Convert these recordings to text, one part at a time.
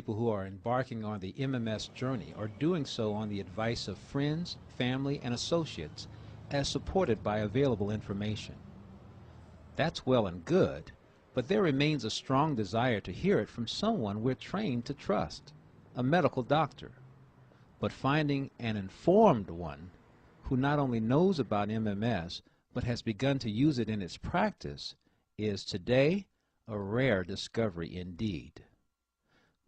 People who are embarking on the MMS journey are doing so on the advice of friends, family, and associates, as supported by available information. That's well and good, but there remains a strong desire to hear it from someone we're trained to trust, a medical doctor. But finding an informed one who not only knows about MMS, but has begun to use it in its practice, is today a rare discovery indeed.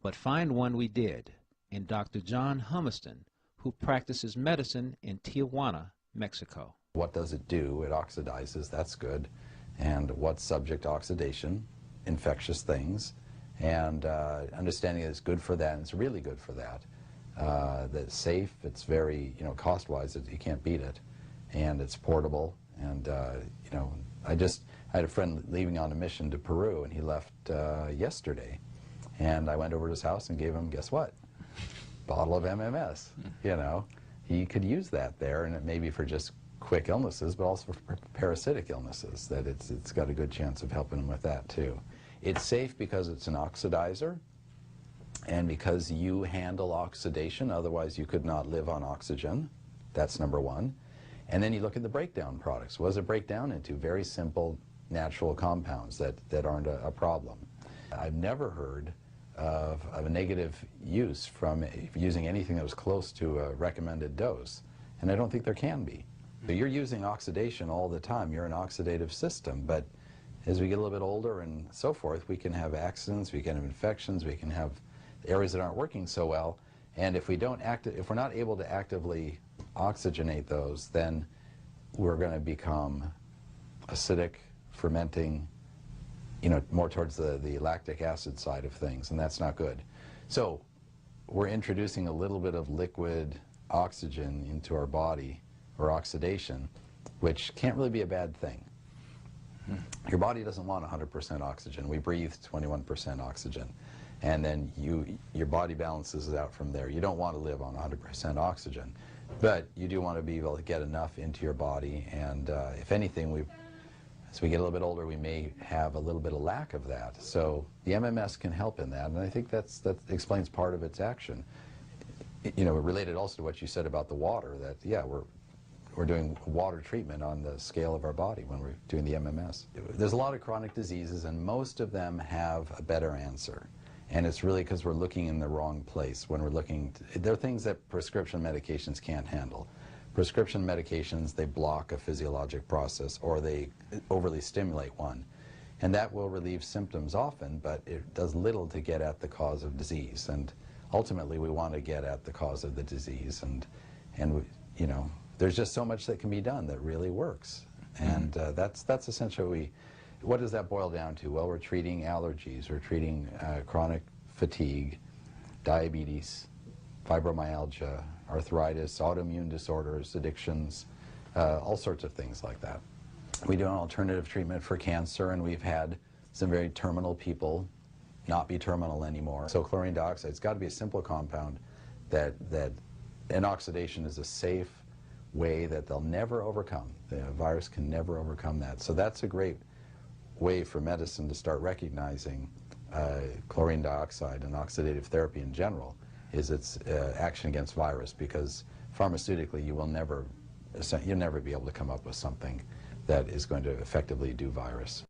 But find one we did, in Dr. John Humiston, who practices medicine in Tijuana, Mexico. What does it do? It oxidizes, that's good. And what's subject to oxidation? Infectious things. And understanding that it's good for that, and it's really good for that. That it's safe, it's very, cost-wise, you can't beat it. And it's portable. And, I had a friend leaving on a mission to Peru, and he left yesterday. And I went over to his house and gave him, guess what? Bottle of MMS. He could use that there, and it may be for just quick illnesses, but also for parasitic illnesses, that it's got a good chance of helping him with that too. It's safe because it's an oxidizer, and because you handle oxidation, otherwise you could not live on oxygen. That's number one. And then you look at the breakdown products. What does it break down into? Very simple natural compounds that aren't a problem. I've never heard of a negative use from using anything that was close to a recommended dose, and I don't think there can be. So you're using oxidation all the time. You're an oxidative system, but as we get a little bit older and so forth, we can have accidents, we can have infections, we can have areas that aren't working so well, and if we're not able to actively oxygenate those, then we're going to become acidic, fermenting, more towards the lactic acid side of things, and that's not good. So we're introducing a little bit of liquid oxygen into our body, or oxidation, which can't really be a bad thing. Your body doesn't want 100% oxygen. We breathe 21% oxygen, and then your body balances it out from there. You don't want to live on 100% oxygen, but you do want to be able to get enough into your body, and if anything, as we get a little bit older, we may have a little bit of lack of that. So the MMS can help in that, and I think that explains part of its action. Related also to what you said about the water, that, yeah, we're doing water treatment on the scale of our body when we're doing the MMS. There's a lot of chronic diseases, and most of them have a better answer. And it's really because we're looking in the wrong place when we're looking. There are things that prescription medications can't handle. Prescription medications, they block a physiologic process, or they overly stimulate one. And that will relieve symptoms often, but it does little to get at the cause of disease. And ultimately, we want to get at the cause of the disease. And there's just so much that can be done that really works. And that's essentially what does that boil down to? Well, we're treating allergies, we're treating chronic fatigue, diabetes, fibromyalgia, arthritis, autoimmune disorders, addictions, all sorts of things like that. We do an alternative treatment for cancer, and we've had some very terminal people not be terminal anymore. So chlorine dioxide's got to be a simple compound and oxidation is a safe way that they'll never overcome. The virus can never overcome that. So that's a great way for medicine to start recognizing chlorine dioxide and oxidative therapy in general is its action against virus, because pharmaceutically you'll never be able to come up with something that is going to effectively do virus.